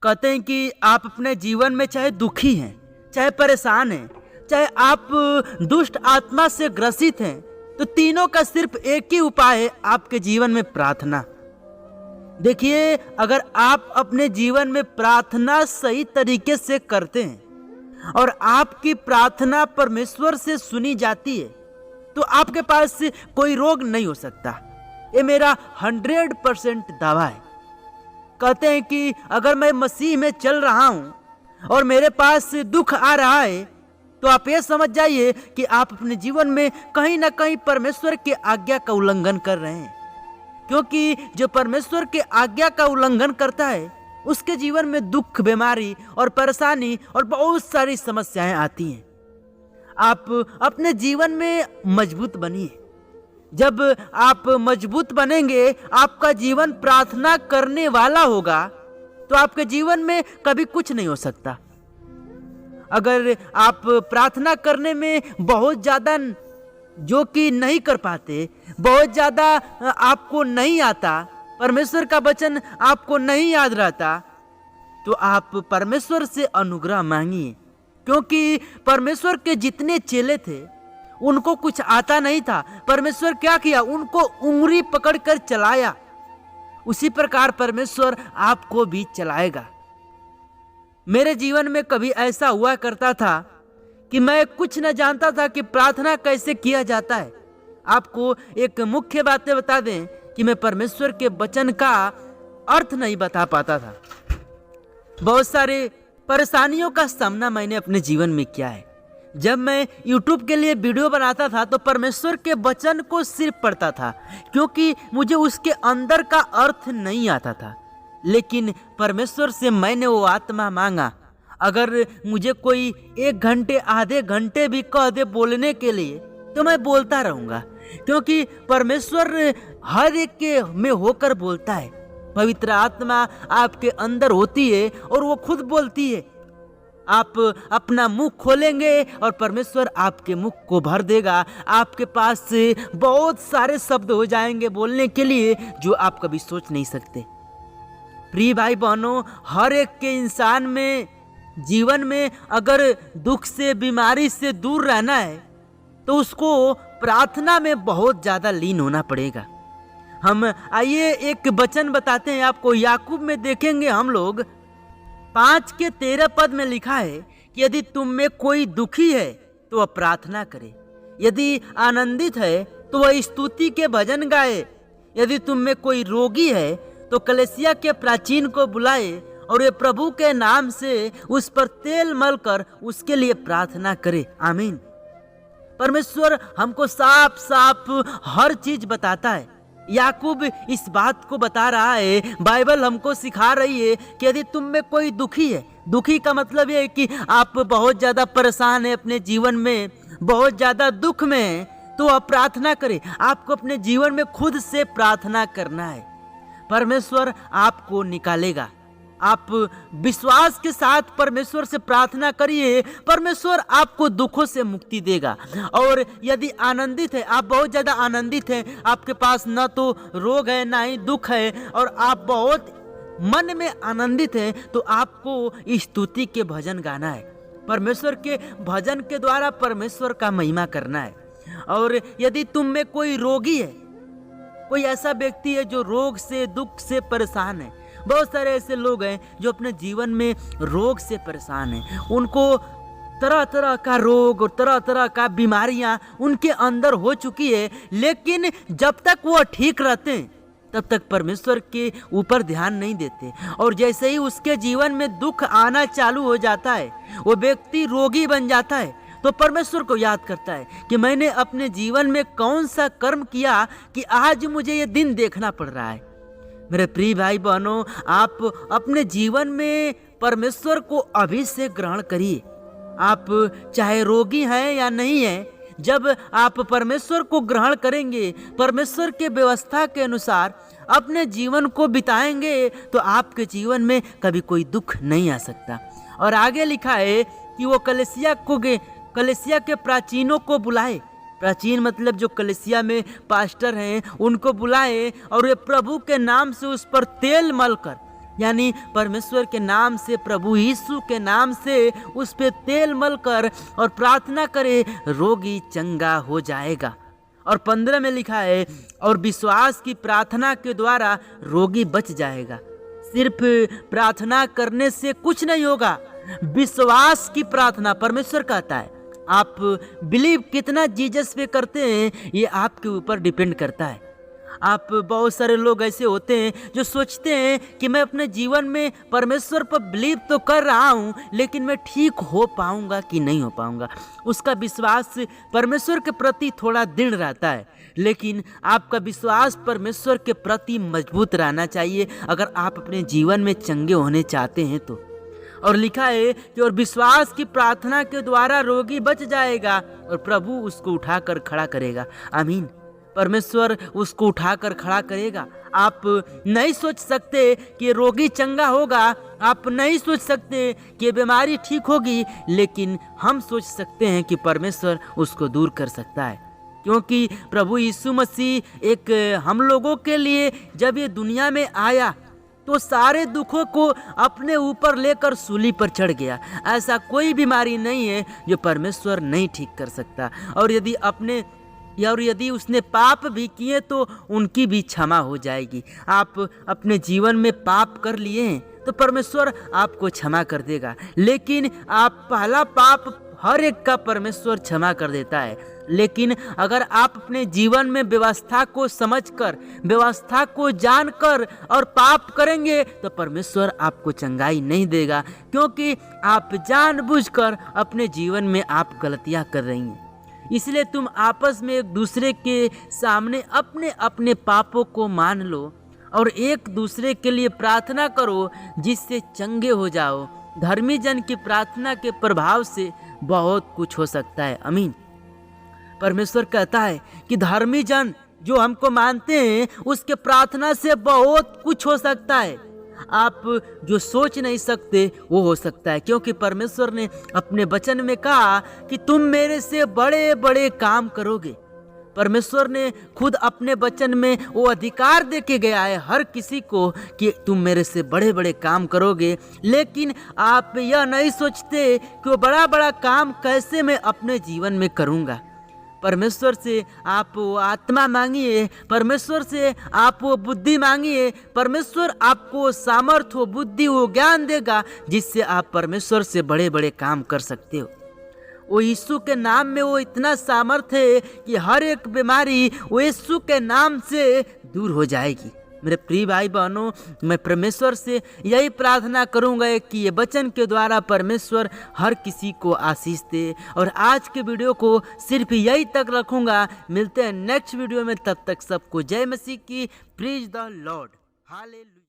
कहते हैं कि आप अपने जीवन में चाहे दुखी हैं, चाहे परेशान हैं, चाहे आप दुष्ट आत्मा से ग्रसित हैं, तो तीनों का सिर्फ एक ही उपाय है, आपके जीवन में प्रार्थना। देखिए, अगर आप अपने जीवन में प्रार्थना सही तरीके से करते हैं और आपकी प्रार्थना परमेश्वर से सुनी जाती है, तो आपके पास कोई रोग नहीं हो सकता। ये मेरा 100% दावा है। कहते हैं कि अगर मैं मसीह में चल रहा हूं और मेरे पास दुख आ रहा है, तो आप ये समझ जाइए कि आप अपने जीवन में कहीं ना कहीं परमेश्वर की आज्ञा का उल्लंघन कर रहे हैं। क्योंकि जो परमेश्वर के आज्ञा का उल्लंघन करता है, उसके जीवन में दुख, बीमारी और परेशानी और बहुत सारी समस्याएं आती हैं। आप अपने जीवन में मजबूत बनिए। जब आप मजबूत बनेंगे, आपका जीवन प्रार्थना करने वाला होगा, तो आपके जीवन में कभी कुछ नहीं हो सकता। अगर आप प्रार्थना करने में बहुत ज़्यादा जो कि नहीं कर पाते, बहुत ज़्यादा आपको नहीं आता, परमेश्वर का वचन आपको नहीं याद रहता, तो आप परमेश्वर से अनुग्रह मांगिए। क्योंकि परमेश्वर के जितने चेले थे, उनको कुछ आता नहीं था। परमेश्वर क्या किया? उनको उंगली पकड़कर चलाया। उसी प्रकार परमेश्वर आपको भी चलाएगा। मेरे जीवन में कभी ऐसा हुआ करता था कि मैं कुछ न जानता था कि प्रार्थना कैसे किया जाता है। आपको एक मुख्य बातें बता दें कि मैं परमेश्वर के वचन का अर्थ नहीं बता पाता था। बहुत सारे परेशानियों का सामना मैंने अपने जीवन में किया है। जब मैं YouTube के लिए वीडियो बनाता था, तो परमेश्वर के वचन को सिर्फ पढ़ता था, क्योंकि मुझे उसके अंदर का अर्थ नहीं आता था। लेकिन परमेश्वर से मैंने वो आत्मा मांगा। अगर मुझे कोई 1 घंटे, आधे घंटे भी कह दे बोलने के लिए, तो मैं बोलता रहूँगा, क्योंकि परमेश्वर हर एक के में होकर बोलता है। पवित्र आत्मा आपके अंदर होती है और वो खुद बोलती है। आप अपना मुंह खोलेंगे और परमेश्वर आपके मुख को भर देगा। आपके पास बहुत सारे शब्द हो जाएंगे बोलने के लिए, जो आप कभी सोच नहीं सकते। प्रिय भाई बहनों, हर एक के इंसान में जीवन में अगर दुख से, बीमारी से दूर रहना है, तो उसको प्रार्थना में बहुत ज़्यादा लीन होना पड़ेगा। हम आइए एक वचन बताते हैं आपको। याकूब में देखेंगे हम लोग 5:13 में लिखा है कि यदि तुम में कोई दुखी है तो वह प्रार्थना करे, यदि आनंदित है तो वह स्तुति के भजन गाए, यदि तुम में कोई रोगी है तो कलीसिया के प्राचीन को बुलाए और वे प्रभु के नाम से उस पर तेल मलकर उसके लिए प्रार्थना करे। आमीन। परमेश्वर हमको साफ साफ हर चीज बताता है। याकूब इस बात को बता रहा है, बाइबल हमको सिखा रही है कि यदि तुम में कोई दुखी है, दुखी का मतलब ये है कि आप बहुत ज़्यादा परेशान हैं, अपने जीवन में बहुत ज़्यादा दुख में हैं, तो आप प्रार्थना करें। आपको अपने जीवन में खुद से प्रार्थना करना है, परमेश्वर आपको निकालेगा। आप विश्वास के साथ परमेश्वर से प्रार्थना करिए, परमेश्वर आपको दुखों से मुक्ति देगा। और यदि आनंदित है, आप बहुत ज़्यादा आनंदित हैं, आपके पास न तो रोग है ना ही दुख है, और आप बहुत मन में आनंदित हैं, तो आपको स्तुति के भजन गाना है। परमेश्वर के भजन के द्वारा परमेश्वर का महिमा करना है। और यदि तुम में कोई रोगी है, कोई ऐसा व्यक्ति है जो रोग से, दुख से परेशान है, बहुत सारे ऐसे लोग हैं जो अपने जीवन में रोग से परेशान हैं, उनको तरह तरह का रोग और तरह तरह का बीमारियां उनके अंदर हो चुकी है, लेकिन जब तक वो ठीक रहते हैं तब तक परमेश्वर के ऊपर ध्यान नहीं देते। और जैसे ही उसके जीवन में दुख आना चालू हो जाता है, वो व्यक्ति रोगी बन जाता है, तो परमेश्वर को याद करता है कि मैंने अपने जीवन में कौन सा कर्म किया कि आज मुझे ये दिन देखना पड़ रहा है। मेरे प्रिय भाई बहनों, आप अपने जीवन में परमेश्वर को अभी से ग्रहण करिए। आप चाहे रोगी हैं या नहीं हैं, जब आप परमेश्वर को ग्रहण करेंगे, परमेश्वर के व्यवस्था के अनुसार अपने जीवन को बिताएंगे, तो आपके जीवन में कभी कोई दुख नहीं आ सकता। और आगे लिखा है कि वो कलीसिया के प्राचीनों को बुलाए। प्राचीन मतलब जो कलीसिया में पास्टर हैं, उनको बुलाए और वे प्रभु के नाम से उस पर तेल मलकर, यानी परमेश्वर के नाम से, प्रभु यीशु के नाम से उस पे तेल मलकर और प्रार्थना करे, रोगी चंगा हो जाएगा। और 15 में लिखा है, और विश्वास की प्रार्थना के द्वारा रोगी बच जाएगा। सिर्फ प्रार्थना करने से कुछ नहीं होगा, विश्वास की प्रार्थना। परमेश्वर कहता है आप बिलीव कितना जीसस पे करते हैं ये आपके ऊपर डिपेंड करता है। आप बहुत सारे लोग ऐसे होते हैं जो सोचते हैं कि मैं अपने जीवन में परमेश्वर पर बिलीव तो कर रहा हूँ, लेकिन मैं ठीक हो पाऊँगा कि नहीं हो पाऊँगा। उसका विश्वास परमेश्वर के प्रति थोड़ा दृढ़ रहता है, लेकिन आपका विश्वास परमेश्वर के प्रति मजबूत रहना चाहिए अगर आप अपने जीवन में चंगे होने चाहते हैं तो। और लिखा है कि और विश्वास की प्रार्थना के द्वारा रोगी बच जाएगा और प्रभु उसको उठाकर खड़ा करेगा। आमीन। परमेश्वर उसको उठाकर खड़ा करेगा। आप नहीं सोच सकते कि रोगी चंगा होगा, आप नहीं सोच सकते कि बीमारी ठीक होगी, लेकिन हम सोच सकते हैं कि परमेश्वर उसको दूर कर सकता है, क्योंकि प्रभु यीशु मसीह एक हम लोगों के लिए जब ये दुनिया में आया तो सारे दुखों को अपने ऊपर लेकर सूली पर चढ़ गया। ऐसा कोई बीमारी नहीं है जो परमेश्वर नहीं ठीक कर सकता। और यदि उसने पाप भी किए तो उनकी भी क्षमा हो जाएगी। आप अपने जीवन में पाप कर लिए हैं तो परमेश्वर आपको क्षमा कर देगा, लेकिन आप पहला पाप हर एक का परमेश्वर क्षमा कर देता है। लेकिन अगर आप अपने जीवन में व्यवस्था को समझकर, व्यवस्था को जानकर और पाप करेंगे तो परमेश्वर आपको चंगाई नहीं देगा, क्योंकि आप जानबूझकर अपने जीवन में आप गलतियां कर रही हैं। इसलिए तुम आपस में एक दूसरे के सामने अपने अपने पापों को मान लो और एक दूसरे के लिए प्रार्थना करो, जिससे चंगे हो जाओ। धर्मी जन की प्रार्थना के प्रभाव से बहुत कुछ हो सकता है। आमीन। परमेश्वर कहता है कि धर्मी जन जो हमको मानते हैं उसके प्रार्थना से बहुत कुछ हो सकता है। आप जो सोच नहीं सकते वो हो सकता है, क्योंकि परमेश्वर ने अपने वचन में कहा कि तुम मेरे से बड़े बड़े काम करोगे। परमेश्वर ने खुद अपने वचन में वो अधिकार दे के गया है हर किसी को कि तुम मेरे से बड़े बड़े काम करोगे, लेकिन आप यह नहीं सोचते कि वो बड़ा बड़ा काम कैसे मैं अपने जीवन में करूँगा। परमेश्वर से आप वो आत्मा मांगिए, परमेश्वर से आप वो बुद्धि मांगिए, परमेश्वर आपको सामर्थ्य हो, बुद्धि हो, ज्ञान देगा, जिससे आप परमेश्वर से बड़े बड़े काम कर सकते हो। वो यीशु के नाम में वो इतना सामर्थ्य है कि हर एक बीमारी वो यीशु के नाम से दूर हो जाएगी। मेरे प्रिय भाई बहनों, मैं परमेश्वर से यही प्रार्थना करूंगा कि ये वचन के द्वारा परमेश्वर हर किसी को आशीष दे। और आज के वीडियो को सिर्फ यही तक रखूंगा। मिलते हैं नेक्स्ट वीडियो में, तब तक सबको जय मसीह की। प्रीज द लॉर्ड। हालेलुया।